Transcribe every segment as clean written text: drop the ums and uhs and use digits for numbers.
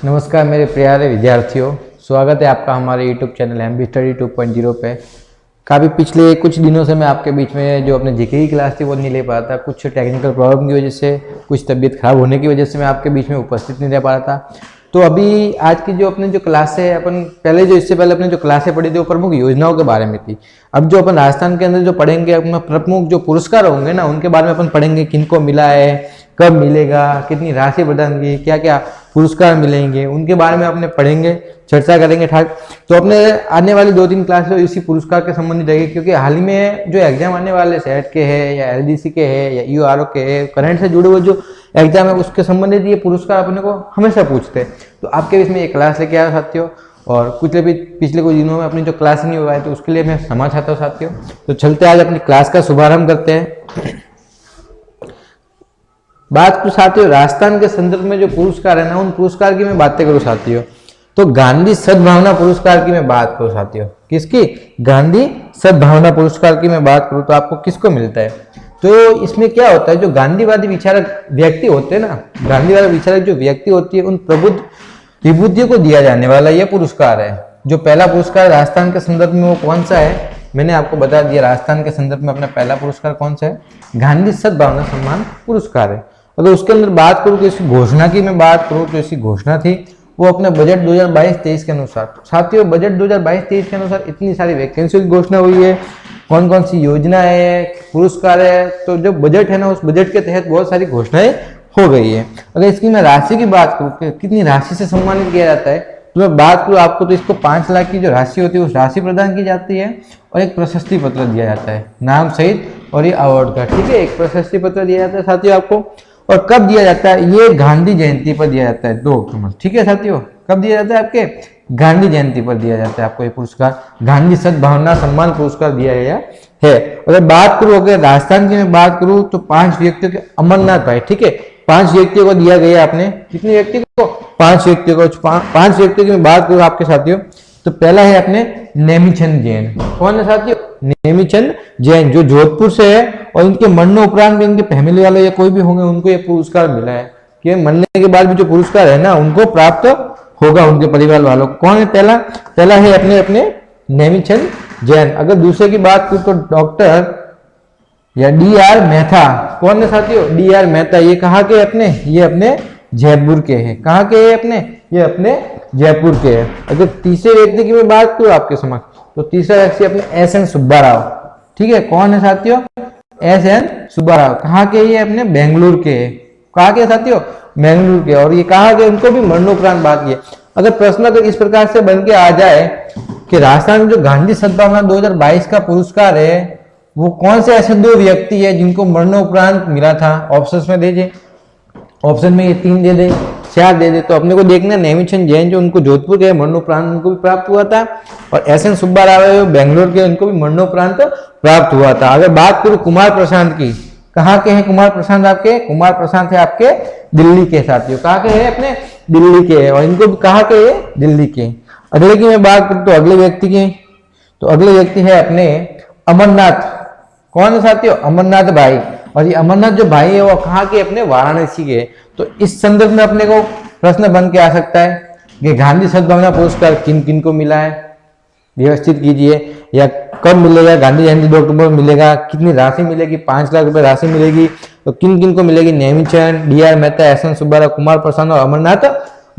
नमस्कार मेरे प्यारे विद्यार्थियों, स्वागत है आपका हमारे YouTube चैनल MB स्टडी 2.0 पे। काफ़ी पिछले कुछ दिनों से मैं आपके बीच में जो अपने जीके की क्लास थी वो नहीं ले पा रहा था। कुछ टेक्निकल प्रॉब्लम की वजह से, कुछ तबीयत खराब होने की वजह से मैं आपके बीच में उपस्थित नहीं रह पा रहा था। तो अभी आज की जो अपने जो क्लास है, अपन पहले जो इससे पहले अपने जो क्लासें पढ़ी थी वो प्रमुख योजनाओं के बारे में थी। अब जो अपन राजस्थान के अंदर जो पढ़ेंगे, अपना प्रमुख जो पुरस्कार होंगे ना, उनके बारे में अपन पढ़ेंगे। किनको मिला है, कब मिलेगा, कितनी राशि प्रदान की, क्या क्या पुरस्कार मिलेंगे, उनके बारे में अपने पढ़ेंगे, चर्चा करेंगे। ठाक तो अपने आने वाली 2-3 क्लास में इसी पुरस्कार के संबंधित रहेगी, क्योंकि हाल ही में जो एग्जाम आने वाले सेट के हैं या एलडीसी के हैं या यूआरओ के हैं, करंट से जुड़े हुए जो एग्जाम है उसके संबंधित ये पुरस्कार अपने को हमेशा पूछते हैं। तो आपके बीच में ये क्लास लेके आया साथियों। और पिछले कुछ दिनों में अपनी जो क्लास नहीं हुआ है तो उसके लिए मैं क्षमा चाहता हूँ साथियों। तो चलते आज अपनी क्लास का शुभारंभ करते हैं। बात कुछ साथियों राजस्थान के संदर्भ में जो पुरस्कार है ना, उन पुरस्कार की मैं बातें करूँ साथियों। तो गांधी सद्भावना पुरस्कार की मैं बात करूँ साथियों। किसकी? गांधी सद्भावना पुरस्कार की मैं बात करूँ तो आपको किसको मिलता है? तो इसमें क्या होता है, जो गांधीवादी विचारक व्यक्ति होते हैं ना, गांधीवादी विचारक जो व्यक्ति होती है, उन प्रबुद्ध विभूतियों को दिया जाने वाला यह पुरस्कार है। जो पहला पुरस्कार राजस्थान के संदर्भ में वो कौन सा है, मैंने आपको बता दिया। राजस्थान के संदर्भ में अपना पहला पुरस्कार कौन सा है? गांधी सद्भावना सम्मान पुरस्कार है। अगर उसके अंदर बात करूँ तो इसकी घोषणा की मैं बात करूँ तो इसकी घोषणा थी वो अपने बजट 2022-23 के अनुसार। साथियों बजट 2022-23 के अनुसार इतनी सारी वैकेंसी की घोषणा हुई है, कौन कौन सी योजना है, पुरस्कार है। तो जो बजट है ना, उस बजट के तहत बहुत सारी घोषणाएं हो गई है। अगर इसकी मैं राशि की बात करूँ कि कितनी राशि से सम्मानित किया जाता है, तो मैं बात करूँ आपको तो इसको 5 लाख की जो राशि होती है उस राशि प्रदान की जाती है और एक प्रशस्ति पत्र दिया जाता है नाम सहित और ये अवार्ड का। ठीक है, एक प्रशस्ति पत्र दिया जाता है साथियों आपको। और कब दिया जाता है? ये गांधी जयंती पर दिया जाता है 2 अक्टूबर। ठीक है साथियों, कब दिया जाता है? आपके गांधी जयंती पर दिया जाता है आपको ये पुरस्कार। गांधी सद्भावना सम्मान पुरस्कार दिया गया है। अगर बात करूँ, अगर राजस्थान की मैं बात करूँ तो 5 व्यक्तियों के अमरनाथ भाई, ठीक है, 5 व्यक्तियों को दिया गया आपने। कितने व्यक्ति को? 5 व्यक्तियों को। 5 व्यक्तियों की मैं बात करूँ आपके साथियों, तो पहला है अपने नेमीचंद जैन। कौन है साथियों? नेमीचंद जैन, जो जोधपुर से है और इनके मरने उपरांत भी इनके फैमिली वाले या कोई भी होंगे उनको ये पुरस्कार मिला है कि मरने के बाद भी जो पुरस्कार है ना उनको प्राप्त होगा उनके परिवार वालों को। कौन है पहला है अपने नेमीचंद जैन। अगर दूसरे की बात करूं तो डॉक्टर या DR मेहता। कौन है साथियों? DR मेहता। ये कहाँ के? ये अपने जयपुर के हैं। कहाँ के हैं? ये अपने जयपुर के हैं। अगर तीसरे व्यक्ति की मैं बात करूं आपके समक्ष, तो तीसरा व्यक्ति अपने SN सुब्बा राव। ठीक है, कौन है साथियों? SN सुब्बा राव। कहाँ के? ये अपने बेंगलुरु के हैं। कहाँ के साथियों? बेंगलुरु के। और ये कहाँ के? उनको भी मरणोपरांत बात की। अगर प्रश्न अगर इस प्रकार से बन के आ जाए कि राजस्थान में जो गांधी सद्भावना 2022 का पुरस्कार है वो कौन से ऐसे 2 व्यक्ति है जिनको मरणोपरांत मिला था, ऑप्शन में दे दे। ऑप्शन में ये 3 दे दे, 4 दे दे। तो अपने को देखना नेमीचंद जैन जो उनको जोधपुर के मरणोपरांत उनको भी प्राप्त हुआ था, और SN सुब्बा राव है बेंगलोर के, उनको भी मरणोपरांत प्राप्त हुआ था। अगर बात करूं कुमार प्रशांत की, कहाँ के हैं कुमार प्रशांत? आपके कुमार प्रशांत है आपके दिल्ली के साथियों। कहाँ के हैं? अपने दिल्ली के हैं। और इनको भी कहाँ के है? दिल्ली के। अगले की मैं बात करूं तो अगले व्यक्ति की, तो अगले व्यक्ति है अपने अमरनाथ। कौन है साथियों? अमरनाथ भाई। और ये अमरनाथ जो भाई है वो कहाँ के? अपने वाराणसी के। तो इस संदर्भ में अपने को प्रश्न बन के आ सकता है कि गांधी सद्भावना पुरस्कार किन किन को मिला है, व्यवस्थित कीजिए। या कब मिलेगा? गांधी जयंती 2 अक्टूबर में मिलेगा। कितनी राशि मिलेगी? 5 लाख रुपए राशि मिलेगी। तो किन किन को मिलेगी? नेमीचंद, DR मेहता, SN सुब्बा राव, कुमार प्रसाद और अमरनाथ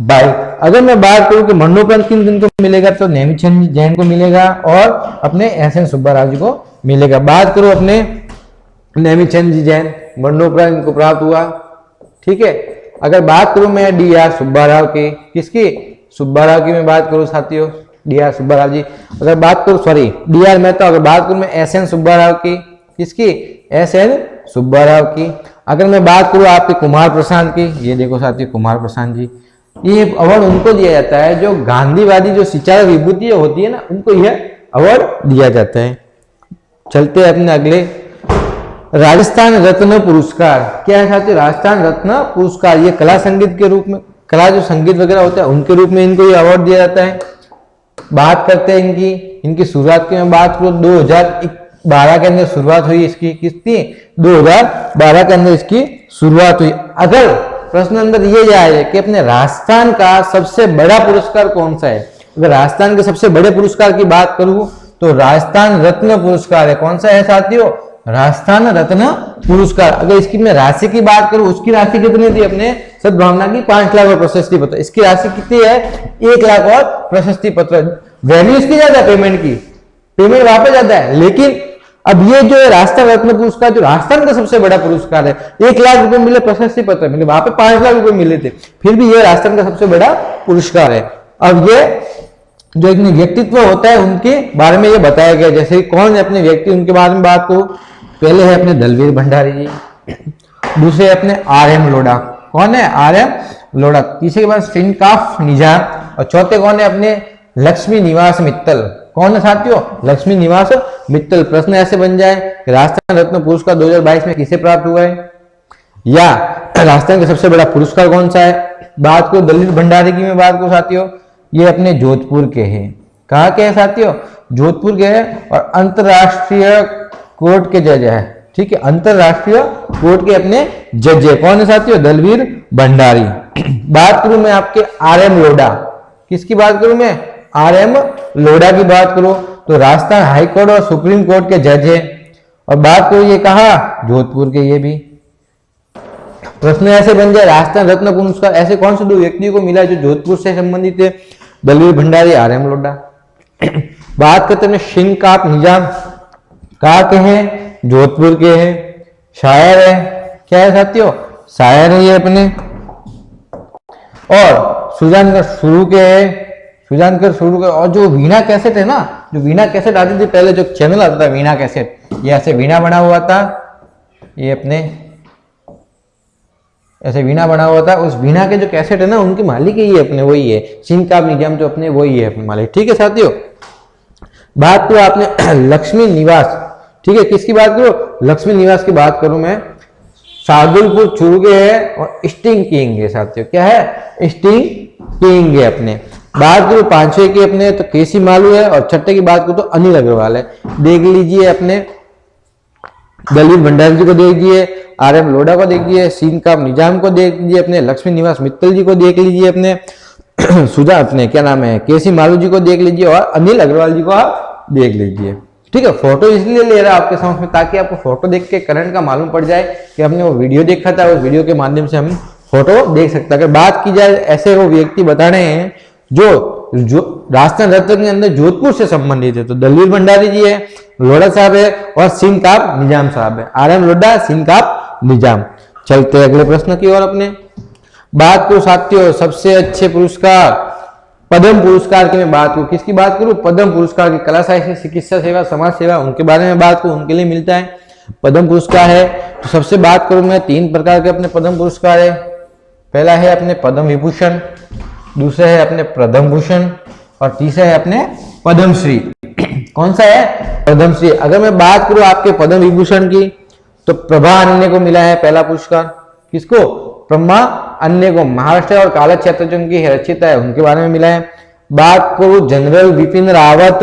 भाई। अगर मैं बात करूं कि मरणोपरांत किन किन को मिलेगा, तो नेमीचंद जैन को मिलेगा और अपने SN सुब्बा राव जी को मिलेगा। बात करूं अपने नेमीचंद जैन, मरणोपरांत इनको प्राप्त हुआ। ठीक है। अगर बात करूं मैं DR सुब्बा राव की, किसकी? सुब्बा राव की मैं बात करूं साथियों, DR सुब्बा राव जी। अगर बात करूं DR मेहता। अगर बात करूं मैं SN सुब्बा राव की, किसकी? SN सुब्बा राव की। अगर मैं बात करूं आपके कुमार प्रशांत की, ये देखो साथियों कुमार प्रशांत जी, ये अवार्ड उनको दिया जाता है जो गांधीवादी जो सिंचाई विभूति होती है ना, उनको यह अवार्ड दिया जाता है। चलते हैं अपने अगले, राजस्थान रत्न पुरस्कार। क्या है साथियों? राजस्थान रत्न पुरस्कार। ये कला संगीत के रूप में, कला जो संगीत वगैरह होता है उनके रूप में इनको ये अवार्ड दिया जाता है। बात करते हैं इनकी शुरुआत की मैं बात करूँ 2012 के अंदर शुरुआत हुई इसकी। किसकी? 2012 के अंदर इसकी शुरुआत हुई। अगर प्रश्न अंदर ये जाए कि अपने राजस्थान का सबसे बड़ा पुरस्कार कौन सा है। अगर राजस्थान के सबसे बड़े पुरस्कार की बात करूं तो राजस्थान रत्न पुरस्कार है। कौन सा है साथियों? राजस्थान रत्न पुरस्कार। अगर इसकी मैं राशि की बात करूं, उसकी राशि कितनी थी अपने सद्भावना की? 5 लाख और प्रशस्ति पत्र। इसकी राशि कितनी है? 1 लाख और प्रशस्ति पत्र। वैल्यू इसकी ज्यादा है, पेमेंट की, पेमेंट वहां पे ज्यादा है। लेकिन अब ये जो है राजस्थान रत्न पुरस्कार, जो राजस्थान का सबसे बड़ा पुरस्कार है, 1 लाख रुपए मिले, प्रशस्ति पत्र मिले, वहां पे 5 लाख रुपए मिले थे, फिर भी ये राजस्थान का सबसे बड़ा पुरस्कार है। अब ये जो एक व्यक्तित्व होता है उनके बारे में ये बताया गया। जैसे कौन है अपने व्यक्ति, उनके बारे में बात करूं, पहले है अपने दलवीर भंडारी जी, दूसरे अपने RM लोढ़ा। कौन है? RM लोढ़ा। तीसरे के बाद सिंकाफ निजाम, और चौथे कौन है? अपने लक्ष्मी निवास मित्तल। कौन है साथियों? लक्ष्मी निवास मित्तल। प्रश्न ऐसे बन जाए कि राजस्थान रत्न पुरस्कार 2022 में किसे प्राप्त हुआ है, या राजस्थान का सबसे बड़ा पुरस्कार कौन सा है। बात को दलित भंडारी की मैं बात करूं साथियों, ये अपने जोधपुर के हैं। कहाँ के हैं साथियों? जोधपुर के हैं, और अंतरराष्ट्रीय कोर्ट के जज है। ठीक है, अंतरराष्ट्रीय कोर्ट के अपने जज है। कौन है साथियों? दलवीर भंडारी। बात करूं मैं आपके RM लोढ़ा, किसकी बात करूं मैं? RM लोढ़ा की बात करूं तो राजस्थान हाईकोर्ट और सुप्रीम कोर्ट के जज है। और बात करूं ये कहा, जोधपुर के ये भी। प्रश्न ऐसे बन जाए, राजस्थान रत्न पुरस्कार ऐसे कौन से 2 व्यक्तियों को मिला जो जोधपुर से संबंधित है? दलवीर भंडारी, RM लोढ़ा। बात करते हैं सिंकाफ निजाम, कहाँ के हैं? जोधपुर के हैं। शायर है, क्या है साथियों? शायर है ये अपने। और सुजानकर शुरू के है, सुजानकर शुरू के। और जो वीणा कैसेट है ना, जो वीणा कैसेट आती थी पहले, जो चैनल आता था वीणा कैसेट, ये ऐसे वीणा बना हुआ था, ये अपने ऐसे वीणा बना हुआ था। उस वीणा के जो कैसेट है ना, उनके मालिक ही अपने वही है, सिंकाफ निजाम, जो अपने वही है अपने मालिक। ठीक है साथियों। बात करो आपने लक्ष्मी निवास, ठीक है, किसकी बात करो? लक्ष्मी निवास की बात करूं मैं, शार्दुलपुर चुरगे है और स्टिंग किंग है साथियों। क्या है? स्टिंग किंग है अपने। बात करूं 5वें की अपने तो केसी मालू है, और छठे की बात करूं तो अनिल अग्रवाल है। देख लीजिए अपने दलित भंडारी जी को देख लीजिए, RM लोढ़ा को देख लीजिए, सिंकाफ निजाम को देख लीजिए, अपने लक्ष्मी निवास मित्तल जी को देख लीजिए, अपने सुजा अपने क्या नाम है केसी मालू जी को देख लीजिए, और अनिल अग्रवाल जी को आप देख लीजिए। ठीक है, फोटो इसलिए ले रहा आपके समक्ष में ताकि आपको फोटो देख के करंट का मालूम पड़ जाए कि हमने वो वीडियो देखा था, उस वीडियो के माध्यम से हम फोटो देख सकते हैं। अगर बात की जाए, ऐसे वो व्यक्ति बता रहे हैं जो राजस्थान रत्न के अंदर जोधपुर से संबंधित है, तो दलवीर भंडारी जी है, लोढ़ा साहब है, और सिंकाफ निजाम साहब है। RM लोढ़ा, सिंकाफ निजाम। चलते अगले प्रश्न की ओर अपने। बात करूं साथियों सबसे अच्छे पुरस्कार, पद्म पुरस्कार की मैं बात करूं, किसकी बात करूं? पद्म पुरस्कार की। कला साहित्य, चिकित्सा सेवा, समाज सेवा, उनके बारे में बात करूं, उनके लिए मिलता है पद्म पुरस्कार है। तो सबसे बात करूं मैं, 3 प्रकार के अपने पद्म पुरस्कार है। पहला है अपने पद्म विभूषण, दूसरा है अपने पद्म भूषण, और तीसरा है अपने पद्मश्री। कौन सा है? पद्मश्री। अगर मैं बात करूं आपके पद्म विभूषण की, तो प्रभा अन्य को मिला है पहला पुरस्कार। किसको? प्रभा अन्य को। महाराष्ट्र और काला क्षेत्र जो उनकी रचिता है, उनके बारे में मिला है। बात करूं जनरल विपिन रावत,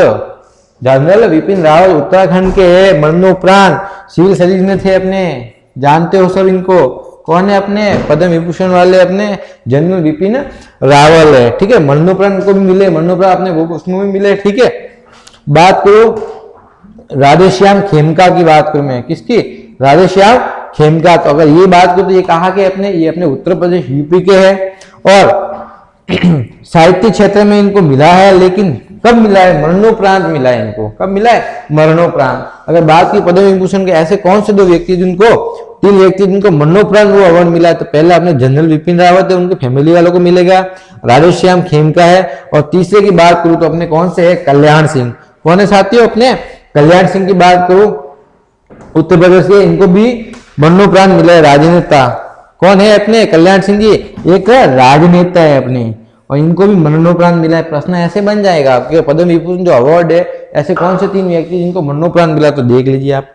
जनरल विपिन रावत उत्तराखंड के मरणोपरांत सिविल सर्विस में थे अपने, जानते हो सब इनको। कौन है अपने पद्म विभूषण वाले? अपने जनरल विपिन रावत है। ठीक है, मरणोपरांत को भी मिले, मरणोपरांत अपने वो उसमें भी मिले। ठीक है, बात करो राधेश्याम खेमका की बात करूं मैं, किसकी? राधेश्याम खेमका। तो अगर ये बात करो तो ये कहा के अपने, ये अपने उत्तर प्रदेश यूपी के हैं, और साहित्य क्षेत्र में इनको मिला है, लेकिन कब मिला है? मरणोपरांत मिला है इनको। कब मिला है? मरणोपरांत। अगर बात की पद्म विभूषण के ऐसे कौन से 2 व्यक्ति जिनको, 3 व्यक्ति जिनको मरणोपरांत वो अवार्ड मिला है, तो पहले अपने जनरल विपिन रावत है, उनके फैमिली वालों को मिलेगा, राधेश्याम खेमका है, और तीसरे की बात करूं तो अपने कौन से है? कल्याण सिंह। कौन है साथियों? अपने कल्याण सिंह की बात करूं, उत्तर प्रदेश के, इनको भी मरणोपरांत मिला है। राजनेता कौन है अपने? कल्याण सिंह जी एक राजनेता है अपने, और इनको भी मरणोपरांत मिला है। प्रश्न ऐसे बन जाएगा आपके, पद्म विभूषण जो अवार्ड है, ऐसे कौन से 3 व्यक्ति जिनको मरणोपरांत मिला, तो देख लीजिए आप।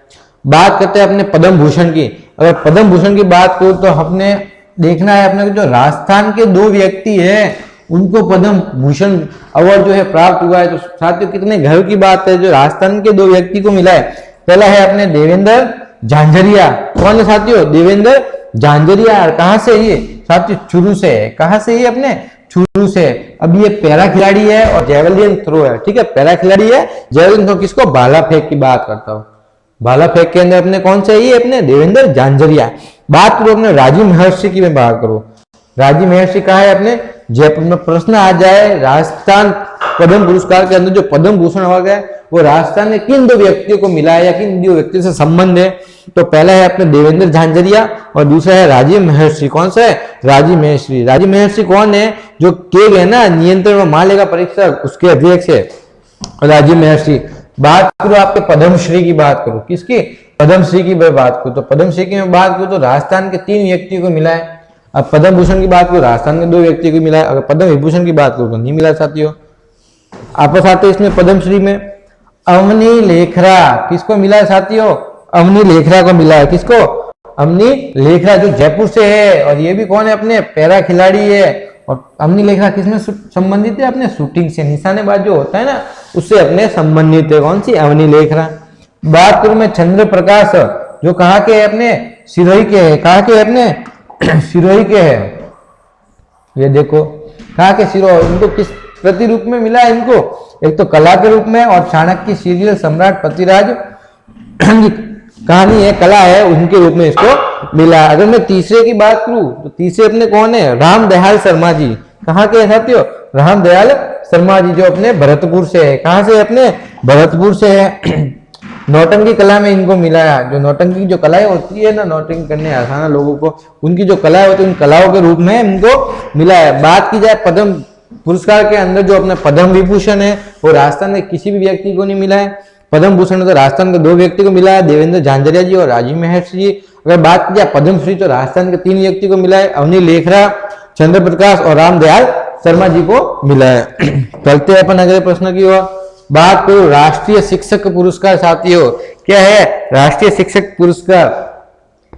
बात करते हैं अपने पद्म भूषण की। अगर पद्म भूषण की बात करूं तो हमने देखना है अपने जो राजस्थान के 2 व्यक्ति है, उनको पद्म भूषण अवार्ड जो है प्राप्त हुआ है। तो साथियों कितने गर्व की बात है, जो राजस्थान के 2 व्यक्ति को मिला है। पहला है अपने देवेंद्र झांझरिया। कौन है साथियों? देवेंद्र झांझरिया। कहां से? साथियों शुरू से है। कहां से ये अपने शुरू से। अब ये पैरा खिलाड़ी है और जेवलिन थ्रो है, ठीक है। पैरा खिलाड़ी है, जेवलिन थ्रो किसको, भाला फेंक की बात करता हूं। भाला फेंक के अंदर अपने कौन से, ये अपने देवेंद्र झांझरिया। बात करो अपने राजीव महर्षि की, मैं बात करूं राजीव महर्षि कहा है अपने जयपुर में। प्रश्न आ जाए राजस्थान पद्म पुरस्कार के अंदर जो पद्म भूषण अवार्ड है वो राजस्थान में किन दो व्यक्तियों को मिला है या किन दो व्यक्तियों से संबंध है। तो पहला है अपने देवेंद्र झांझरिया और दूसरा है राजीव महर्षि। कौन सा है, राजीव महर्षि। राजीव महर्षि कौन है, जो केग है ना, नियंत्रण व महालेखा परीक्षक, उसके अध्यक्ष है राजीव महर्षि। बात करो आपके पद्मश्री की, बात करो किसकी, पद्मश्री की बात करो। तो पद्मश्री की मैं बात करूं तो राजस्थान के 3 व्यक्तियों को मिला है। अब पद्म भूषण की बात करो, राजस्थान के 2 व्यक्तियों को मिला है। अगर पद्म विभूषण की बात करो तो नहीं मिला साथियों। आपस आते इसमें पद्मश्री में अवनी लेखरा, किसको मिला है साथियों, अवनी लेखरा को मिला है। किसको, अवनी लेखरा, जो जयपुर से है और ये भी कौन है, अपने पैरा खिलाड़ी है। और अवनी लेखरा किसमें संबंधित है, अपने शूटिंग से, निशानेबाज जो होता है ना उससे अपने संबंधित है। कौन सी, अवनी लेखरा। बात करूं मैं चंद्र प्रकाश, जो कहाँ के है, अपने सिरोही के है। कहाँ के है, अपने सिरोही के है। ये देखो कहाँ के सिरोही, इनको किस प्रति रूप में मिला है इनको, एक तो कला के रूप में और चाणक्य सीरियल सम्राट पतिराज कहानी है, कला है, उनके रूप में इसको मिला। अगर मैं तीसरे की बात करूं तो तीसरे अपने कौन है, रामदयाल शर्मा जी। कहाँ के साथियों, रामदयाल शर्मा जी, जो अपने भरतपुर से है। कहाँ से, अपने भरतपुर से है। नौटंकी कला में इनको मिला है। जो नौटंकी की जो कलाएं होती है ना, नौटंकी करने आसान है लोगों को, उनकी जो कलाएं होती है उन कलाओं के रूप में इनको मिला है। बात की जाए पद्म पुरस्कार के अंदर जो अपने पद्म विभूषण है वो राजस्थान के किसी भी व्यक्ति को नहीं मिला है। पद्म भूषण तो राजस्थान के 2 व्यक्ति को मिला है, देवेंद्र झांझरिया जी और राजीव महर्षि जी। अगर बात की जाए पद्मश्री तो राजस्थान के 3 व्यक्ति को मिला है, अवनी लेखरा, चंद्र प्रकाश और रामदयाल शर्मा जी को मिला है। चलते हैं अपन अगले प्रश्न की ओर। बात करो राष्ट्रीय शिक्षक पुरस्कार साथियों, क्या है राष्ट्रीय शिक्षक पुरस्कार,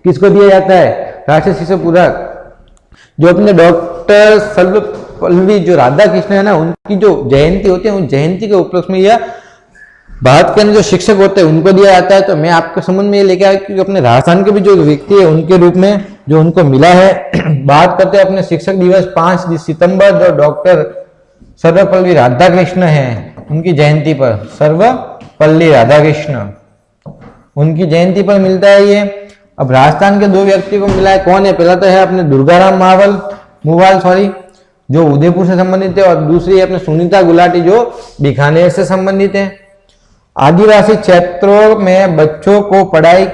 किसको दिया जाता है, राष्ट्रीय शिक्षक पुरस्कार जो अपने डॉक्टर सर्वपल्ली जो राधा कृष्ण है ना, उनकी जो जयंती होती है उन जयंती के उपलक्ष्य में यह भारत के अंदर जो शिक्षक होते हैं उनको दिया जाता है। तो मैं आपके संबंध में ये लेके आया क्योंकि अपने राजस्थान के भी जो व्यक्ति है उनके रूप में जो उनको मिला है। बात करते हैं अपने शिक्षक दिवस 5 सितंबर, जो डॉक्टर सर्वपल्ली राधाकृष्ण है उनकी जयंती पर, सर्वपल्ली राधाकृष्ण उनकी जयंती पर मिलता है ये। अब राजस्थान के 2 व्यक्ति को मिला है, कौन है, पहला तो है अपने दुर्गाराम मुवाल जो उदयपुर से संबंधित है और दूसरी है अपने सुनीता गुलाटी जो बीकानेर से संबंधित है। आदिवासी क्षेत्रों में बच्चों को पढ़ाई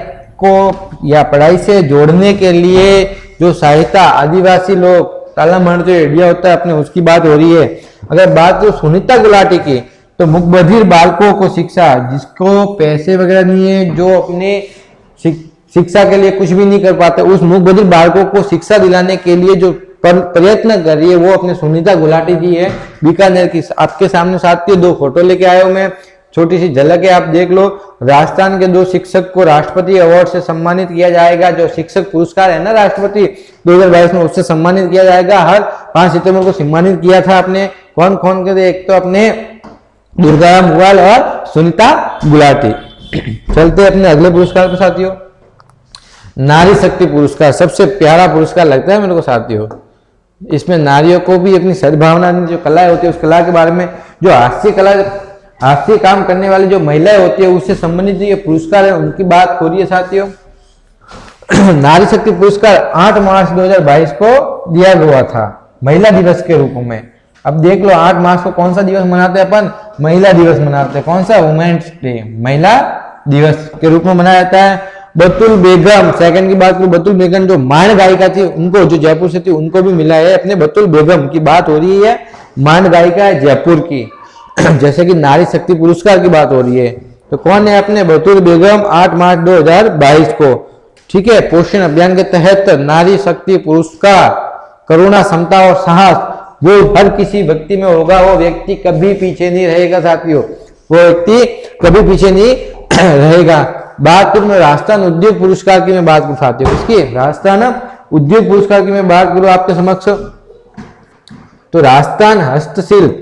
से जोड़ने के लिए जो सहायता आदिवासी लोग तालामण जो एरिया होता है अपने उसकी बात हो रही है। अगर बात तो सुनीता गुलाटी की तो मुकबधिर बालकों को शिक्षा, जिसको पैसे वगैरह नहीं है, जो अपने शिक्षा के लिए कुछ भी नहीं कर पाते, उस मुकबधिर बालकों को शिक्षा दिलाने के लिए जो प्रयत्न कर रही है वो अपने सुनीता गुलाटी जी है बीकानेर की। आपके सामने साथियों 2 फोटो लेके आए हूं मैं, छोटी सी झलक है, आप देख लो। राजस्थान के 2 शिक्षक को राष्ट्रपति अवार्ड से सम्मानित किया जाएगा। जो शिक्षक पुरस्कार है ना राष्ट्रपति 2022 में, उससे सम्मानित किया जाएगा। हर 5 सितंबर को सम्मानित किया था आपने कौन कौन के, एक तो अपने दुर्गाराम मुवाल और सुनीता गुलाटी। चलते अपने अगले पुरस्कार पर साथियों, नारी शक्ति पुरस्कार। सबसे प्यारा पुरस्कार लगता है मेरे को साथियों। इसमें नारियों को भी अपनी सद्भावना जो कला होती है उस कला के बारे में, जो हास्य काम करने वाली जो महिलाएं होती है उससे संबंधित जो ये पुरस्कार है उनकी बात हो रही है साथियों। नारी शक्ति पुरस्कार 8 मार्च 2022 को दिया हुआ था महिला दिवस के रूप में। अब देख लो 8 मार्च को कौन सा दिवस मनाते हैं अपन, महिला दिवस मनाते हैं। कौन सा, वुमेन्स डे, महिला दिवस के रूप में मनाया जाता है। बतुल बेगम, सेकंड की बात करूं, बतुल बेगम जो मांड गायिका थी उनको, जो जयपुर से थी उनको भी मिला है। अपने बतुल बेगम की बात हो रही है, मांड गायिका है जयपुर की। जैसे कि नारी शक्ति पुरस्कार की बात हो रही है तो कौन है, अपने बतुल बेगम 8 मार्च 2022 को, ठीक है। पोषण अभियान के तहत नारी शक्ति पुरस्कार, करुणा, समता और साहस वो हर किसी व्यक्ति में होगा। वो व्यक्ति कभी पीछे नहीं रहेगा साथियों, वो व्यक्ति कभी पीछे नहीं रहेगा। बात करूं मैं राजस्थान उद्योग पुरस्कार की मैं बात करूं साथियों, इसकी राजस्थान उद्योग पुरस्कार की मैं बात करूं आपके समक्ष तो राजस्थान हस्तशिल्प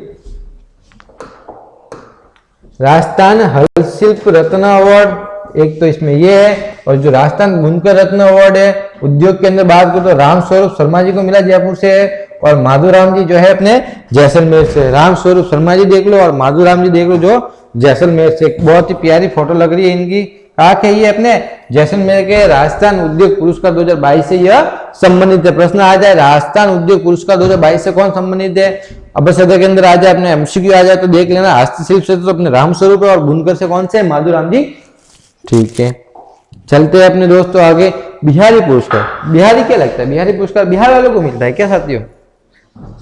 रत्न अवार्ड एक तो इसमें ये है, और जो राजस्थान बुनकर रत्न अवार्ड है उद्योग के अंदर बात करो तो राम स्वरूप शर्मा जी को मिला जयपुर से है, और माधुराम जी जो है अपने जैसलमेर से। राम स्वरूप शर्मा जी देख लो और माधुराम जी देख लो जो जैसलमेर से। बहुत ही प्यारी फोटो लग रही है इनकी। कहा कि ये अपने जैसलमेर के राजस्थान उद्योग पुरस्कार 2022 से यह संबंधित है। प्रश्न आ जाए राजस्थान उद्योग पुरस्कार 2022 से कौन संबंधित है, अब सदर के अंदर आ जाए, अपने एमसीक्यू आ जाए तो देख लेना। हस्तशिल्प से तो अपने राम स्वरूप है, और बुनकर से कौन से, माधुराम जी। ठीक है, चलते हैं अपने दोस्तों आगे। बिहारी पुरस्कार, बिहारी क्या लगता है, बिहारी पुरस्कार बिहार वालों को मिलता है क्या साथियों?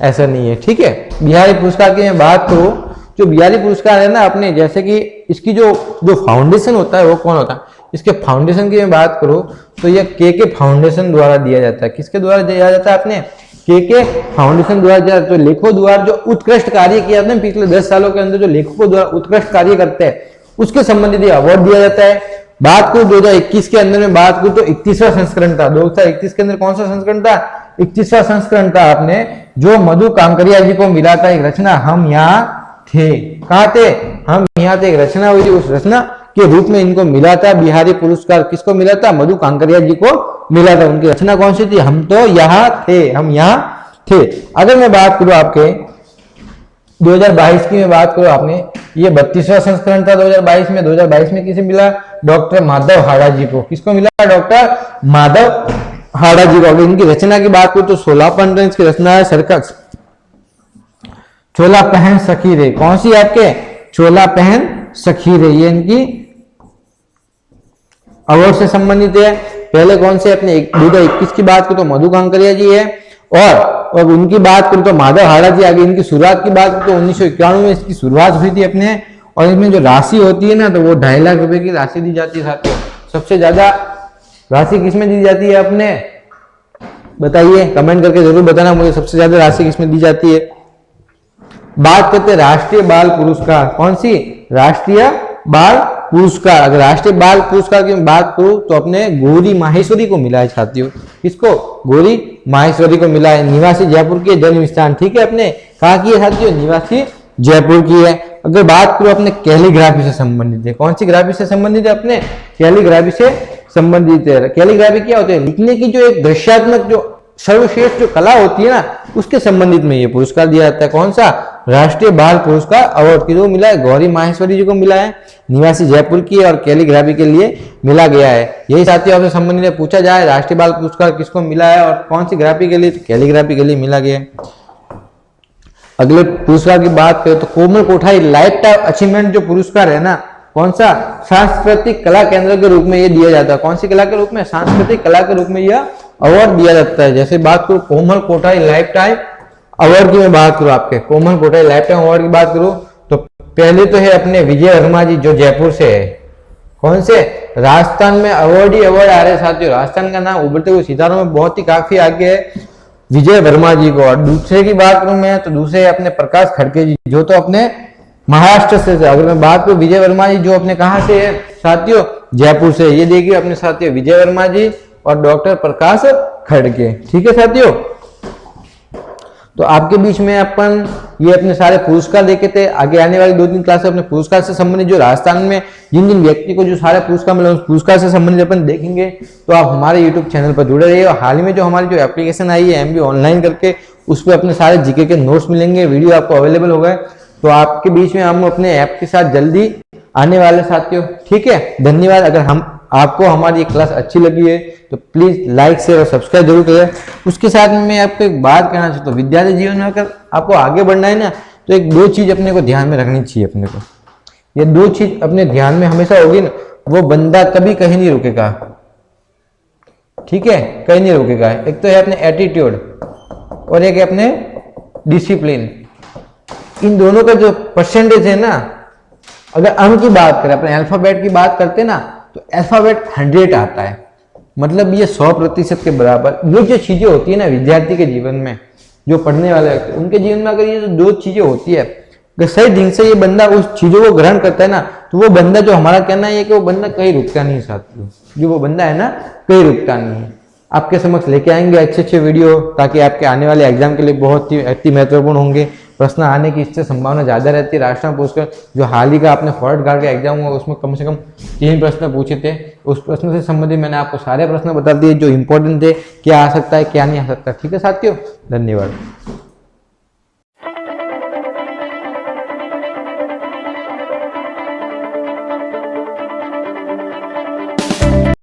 ऐसा नहीं है, ठीक है। बिहारी पुरस्कार की मैं बात करूं, जो बिहारी पुरस्कार है ना अपने, जैसे कि इसकी जो फाउंडेशन होता है वो कौन होता है, इसके फाउंडेशन की मैं बात करूं तो यह के फाउंडेशन द्वारा दिया जाता है। किसके द्वारा दिया जाता है, अपने के फाउंडेशन द्वारा। जो लेखों द्वारा जो उत्कृष्ट कार्य किया था पिछले 10 सालों के अंदर, जो लेखकों द्वारा उत्कृष्ट कार्य करते हैं उसके संबंधित अवार्ड दिया जाता है। बात करूं 2021 के अंदर में बात करूं तो 31वां संस्करण था। 2021 के अंदर कौन सा संस्करण था, 31वां संस्करण था अपने, जो मधु कांकरिया जी को मिला था एक रचना, हम यहाँ थे। कहा थे, हम यहाँ थे, एक रचना हुई थी, उस रचना के रूप में इनको मिला था बिहारी पुरस्कार। किसको मिला था, मधु कांकरिया जी को मिला था। उनकी रचना कौन सी थी, हम तो यहाँ थे, हम यहाँ थे। अगर मैं बात करूं आपके 2022 की मैं बात करूं, आपने ये 32वां संस्करण था 2022 में। 2022 में किसे मिला, डॉक्टर माधव हाड़ा जी को। किसको मिला, डॉक्टर माधव हाड़ा जी को। अगर इनकी रचना की बात करूं तो 16 पंद्रह की रचना है, सर्कस चोला पहन सखी रे। कौन सी आपके, चोला पहन सखी रे, ये इनकी अवार्ड से संबंधित है। पहले कौन से, अपने 2021 की बात करूं तो मधु कांकरिया जी है, और उनकी बात करूं तो माधव हाड़ा जी। आगे इनकी शुरुआत की बात करूं तो 1991 में इसकी शुरुआत हुई थी अपने, और इसमें जो राशि होती है ना तो वो 2.5 लाख रुपए की राशि दी जाती है साथियों। सबसे ज्यादा राशि किसमें दी जाती है, अपने बताइए, कमेंट करके जरूर बताना मुझे, सबसे ज्यादा राशि किसमें दी जाती है। बात करते हैं राष्ट्रीय बाल पुरस्कार, कौन सी, राष्ट्रीय बाल पुरस्कार। अगर राष्ट्रीय बाल पुरस्कार की बात करूं तो अपने गौरी माहेश्वरी को मिला है साथियों। किसको, गौरी माहेश्वरी को मिला है। निवासी जयपुर के जन्म स्थान, ठीक है, अपने कहा की है साथियों, निवासी जयपुर की है। अगर बात करो अपने कैलीग्राफी से संबंधित है, कौन सी ग्राफी से संबंधित है, अपने कैलीग्राफी से संबंधित है। कैलीग्राफी क्या होती है, लिखने की जो एक दृश्यात्मक जो सर्वश्रेष्ठ जो कला होती है ना उसके संबंधित में ये पुरस्कार दिया जाता है। कौन सा, राष्ट्रीय बाल पुरस्कार अवार्ड किसको मिला है, गौरी माहेश्वरी जी को मिला है, निवासी जयपुर की, और कैलीग्राफी के लिए मिला गया है। यही साथियों आपसे संबंधित है, पूछा जाए राष्ट्रीय बाल पुरस्कार किसको मिला है और कौन सी ग्राफी के लिए, कैलीग्राफी के लिए मिला गया है। अगले पुरस्कार की बात करें तो कोमल कोठारी लाइफ टाइम अचीवमेंट जो पुरस्कार है ना, कौन सा, सांस्कृतिक कला केंद्र के रूप में ये दिया जाता है। कौन सी कला के रूप में, सांस्कृतिक कला के रूप में यह अवार्ड दिया जाता है। जैसे बात करूं कोमल कोठारी लाइफ टाइम अवार्ड की मैं बात करूं, आपके कोमल कोठारी लाइफ टाइम अवार्ड की बात करूं तो पहले तो है अपने विजय वर्मा जी जो जयपुर से है। कौन से, राजस्थान में अवार्ड ही अवार्ड आ रहे साथियों। राजस्थान का नाम उभरते हुए सितारों में बहुत ही काफी आगे है विजय वर्मा जी को। और दूसरे की बात करूं मैं तो दूसरे अपने प्रकाश खड़के जी जो तो अपने महाराष्ट्र से। अगर मैं बात करूं विजय वर्मा जी जो अपने कहां से है साथियों, जयपुर से। ये देखिए अपने साथियों विजय वर्मा जी और डॉक्टर प्रकाश खड़के, ठीक है साथियों। तो आपके बीच में अपन ये अपने सारे पुरस्कार देखे थे। आगे आने वाली 2-3 क्लास अपने पुरस्कार से संबंधित जो राजस्थान में जिन जिन व्यक्ति को जो सारे पुरस्कार मिले उस पुरस्कार से संबंधित अपन देखेंगे। तो आप हमारे यूट्यूब चैनल पर जुड़े रहिए। और हाल ही में जो हमारी जो एप्लीकेशन आई है MB ऑनलाइन करके, उस पर अपने सारे जीके के नोट्स मिलेंगे, वीडियो आपको अवेलेबल हो गए। तो आपके बीच में हम अपने ऐप के साथ जल्दी आने वाले साथियों, ठीक है। धन्यवाद। अगर आपको हमारी क्लास अच्छी लगी है तो प्लीज लाइक शेयर और सब्सक्राइब जरूर करें। उसके साथ में मैं आपको एक बात कहना चाहता हूँ, विद्यार्थी जीवन में अगर आपको आगे बढ़ना है ना तो एक 2 चीज अपने को ध्यान में रखनी चाहिए। अपने को ये 2 चीज अपने ध्यान में हमेशा होगी ना, वो बंदा कभी कहीं नहीं रुकेगा, ठीक है, कहीं नहीं रुकेगा। एक तो है अपने एटीट्यूड और एक है अपने डिसिप्लिन। इन दोनों का जो परसेंटेज है ना, अगर अंक की बात करें, अपने अल्फाबेट की बात करते ना तो अल्फाबेट 100 आता है, मतलब ये 100% के बराबर। ये जो चीजें होती है ना विद्यार्थी के जीवन में, जो पढ़ने वाले व्यक्ति उनके जीवन में अगर ये जो 2 चीजें होती है, अगर सही ढंग से ये बंदा उस चीजों को ग्रहण करता है ना तो वो बंदा, जो हमारा कहना है कि वो बंदा कहीं रुकता नहीं साथियों, जो वो बंदा है ना कहीं रुकता नहीं है। आपके समक्ष लेके आएंगे अच्छे वीडियो, ताकि आपके आने वाले एग्जाम के लिए बहुत ही अति महत्वपूर्ण होंगे। प्रश्न आने की इससे संभावना ज़्यादा रहती है। राष्ट्रनाम पुरस्कार जो हाल ही का आपने फॉरेस्ट गार्ड का एग्जाम हुआ उसमें कम से कम 3 प्रश्न पूछे थे, उस प्रश्न से संबंधित मैंने आपको सारे प्रश्न बता दिए जो इंपॉर्टेंट थे, क्या आ सकता है क्या नहीं आ सकता। ठीक है साथियों, धन्यवाद।